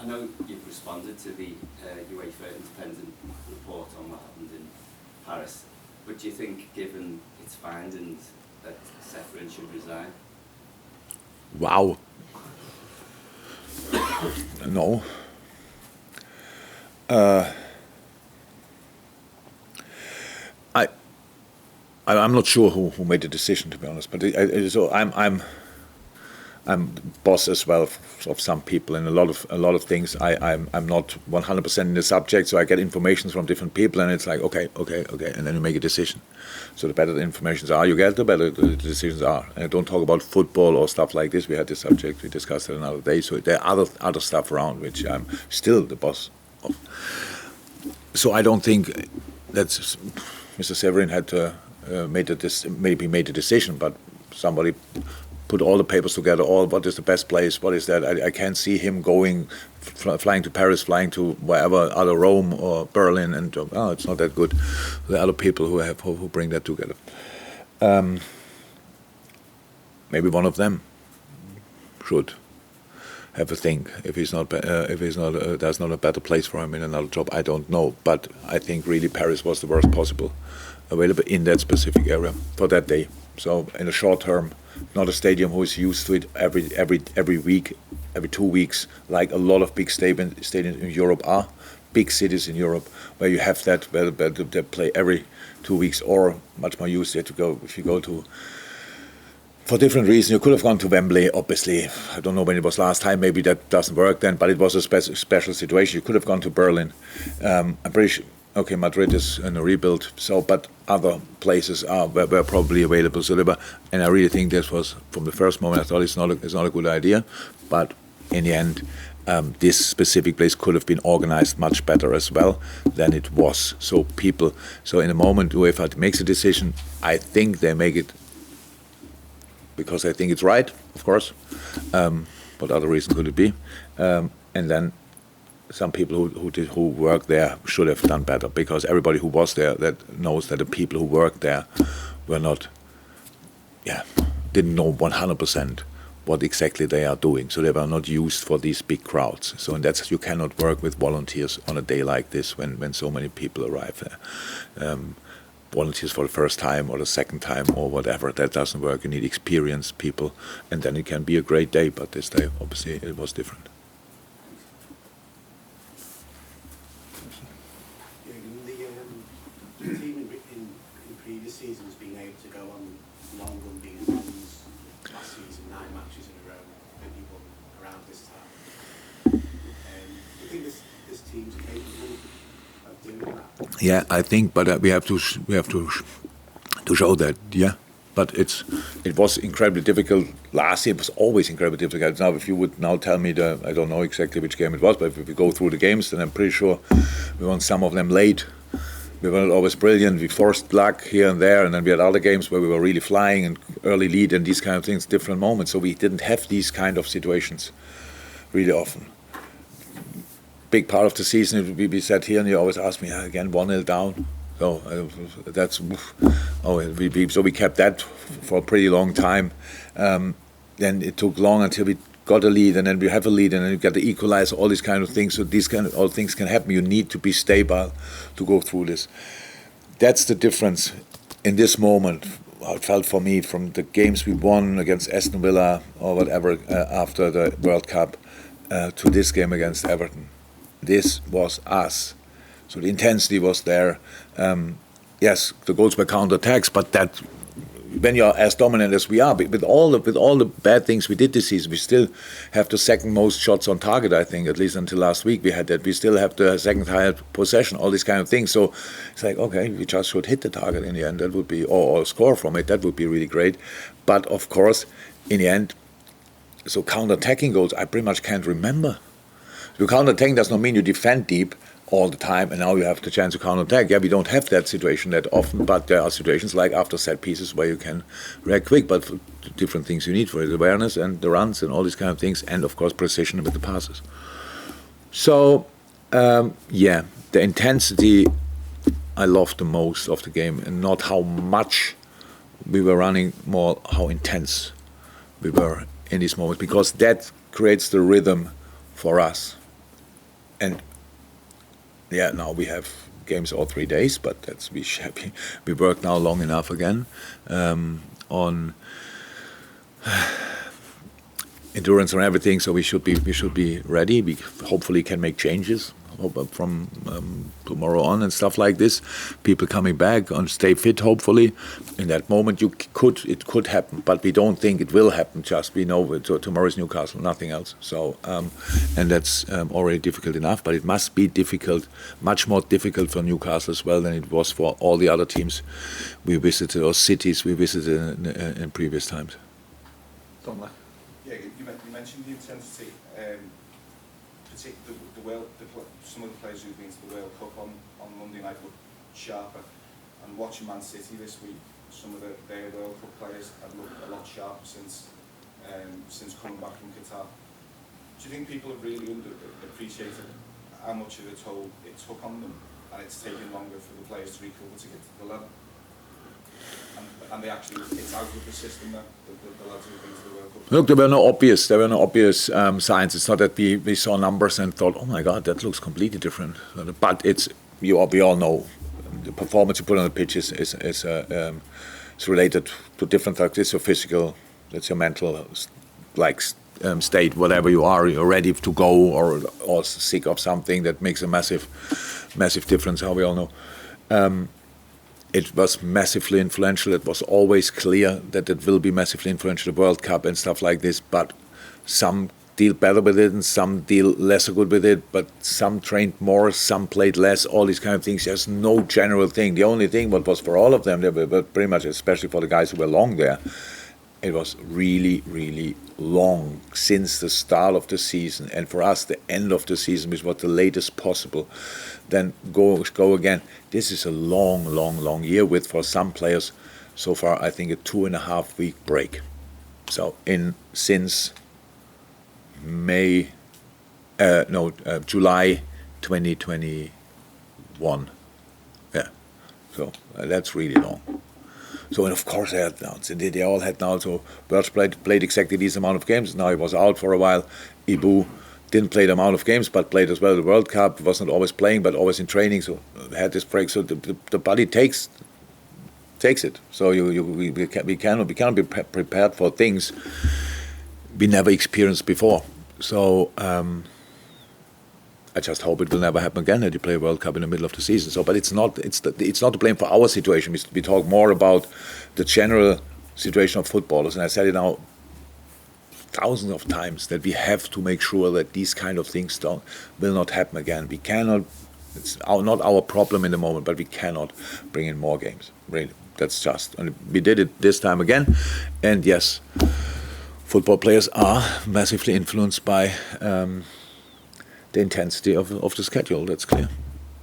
I know you've responded to the UEFA independent report on what happened in Paris, but do you think, given its findings, that Seferin should resign? Wow. No. I'm not sure who made the decision, to be honest. But so I'm boss as well of some people, and a lot of things. I'm not 100% in the subject, so I get information from different people, and it's like okay, and then you make a decision. So the better the informations are you get, the better the decisions are. And I don't talk about football or stuff like this. We had this subject, we discussed it another day. So there are other stuff around which I'm still the boss of. So I don't think that Mr. Severin had maybe made a decision, but somebody put all the papers together, what is the best place, what is that. I can't see him flying to Paris, flying to wherever, either Rome or Berlin, and it's not that good. There are other people who bring that together. Maybe one of them should have a think. If there's not a better place for him in another job, I don't know. But I think really Paris was the worst possible available in that specific area for that day. So in the short term, not a stadium who is used to it every week, every 2 weeks, like a lot of big stadiums in Europe are, big cities in Europe, where you have that, where they play every 2 weeks, or much more used to go, if you go to, for different reasons. You could have gone to Wembley, obviously. I don't know when it was last time, maybe that doesn't work then, but it was a special situation. You could have gone to Berlin. I'm pretty sure, okay, Madrid is in a rebuild, but other places were probably available. So and I really think this was, from the first moment, I thought it's not a good idea. But in the end, this specific place could have been organized much better as well than it was. So in the moment UEFA makes a decision, I think they make it because I think it's right, of course. What other reason could it be? And then some people who work there should have done better, because everybody who was there that knows that the people who worked there didn't know 100% what exactly they are doing. So they were not used for these big crowds. So in that sense, you cannot work with volunteers on a day like this when so many people arrive there. Volunteers for the first time or the second time or whatever, that doesn't work. You need experienced people, and then it can be a great day. But this day, obviously, it was different. The team in previous seasons being able to go on long unbeaten runs, last season 9 matches in a row, maybe one around this time. Do you think this team's capable of doing that? Yeah, I think, but we have to show that. Yeah, but it was incredibly difficult last year. It was always incredibly difficult. Now, if you would now tell me I don't know exactly which game it was, but if we go through the games, then I'm pretty sure we won some of them late. We were not always brilliant. We forced luck here and there, and then we had other games where we were really flying and early lead and these kind of things, different moments. So we didn't have these kind of situations really often. Big part of the season, we sat here and you always ask me, again, 1-0 down. So so we kept that for a pretty long time. Then it took long until we got a lead, and then we have a lead, and then you get the equalizer, all these kind of things. So all things can happen. You need to be stable to go through this. That's the difference in this moment. How it felt for me from the games we won against Aston Villa or whatever after the World Cup to this game against Everton. This was us. So the intensity was there. Yes, the goals were counter-attacks, but that when you are as dominant as we are, with all the bad things we did this season, we still have the second most shots on target. I think, at least until last week, we had that. We still have the second highest possession. All these kind of things. So it's like, okay, we just should hit the target in the end. That would be, or score from it. That would be really great. But of course, in the end, so counter-attacking goals, I pretty much can't remember. So counter-attacking does not mean you defend deep all the time, and now you have the chance to counter-attack. Yeah, we don't have that situation that often, but there are situations like after set pieces where you can react quick, but for different things you need for it, awareness and the runs and all these kind of things, and of course precision with the passes. So, the intensity I loved the most of the game, and not how much we were running, more how intense we were in these moments, because that creates the rhythm for us. And yeah, now we have games all 3 days, but that's we work now long enough again on endurance and everything, so we should be ready. We hopefully can make changes from tomorrow on and stuff like this. People coming back and stay fit. Hopefully, in that moment it could happen, but we don't think it will happen. Just we know tomorrow is Newcastle, nothing else. So and that's already difficult enough, but it must be difficult, much more difficult for Newcastle as well than it was for all the other teams we visited or cities we visited in previous times. Tom, yeah, you mentioned the intensity. Some of the players who've been to the World Cup on Monday night looked sharper. And watching Man City this week, some of their World Cup players have looked a lot sharper since coming back from Qatar. Do you think people have really appreciated how much of a toll it took on them, and it's taken longer for the players to recover to get to the level? And they actually, it's out of the system that the lads who've been to the World Cup. Look, there were no obvious signs. It's not that we saw numbers and thought, oh my God, that looks completely different. But we all know the performance you put on the pitch is related to different factors. It's your physical, it's your mental, state, whatever you are, you're ready to go or sick of something that makes a massive difference. How we all know. It was massively influential. It was always clear that it will be massively influential, the World Cup and stuff like this, but some deal better with it and some deal lesser good with it, but some trained more, some played less, all these kind of things. There's no general thing. The only thing what was for all of them, they were pretty much, especially for the guys who were long there, it was really, really long since the start of the season, and for us the end of the season, which was the latest possible. Then go again. This is a long year with, for some players, so far I think a 2.5 week break. So since July 2021. Yeah, so that's really long. So, and of course they all had now, so Birch played exactly this amount of games. Now he was out for a while. Ibu didn't play the amount of games, but played as well the World Cup. Was not always playing, but always in training, so had this break. So the body takes it. So we cannot be prepared for things we never experienced before. So I just hope it will never happen again that you play a World Cup in the middle of the season. So, but it's not to blame for our situation. We talk more about the general situation of footballers, and I said it now thousands of times that we have to make sure that these kind of things will not happen again. We cannot. It's not our problem in the moment, but we cannot bring in more games. Really, that's just. And we did it this time again, and yes, football players are massively influenced by the intensity of the schedule. That's clear.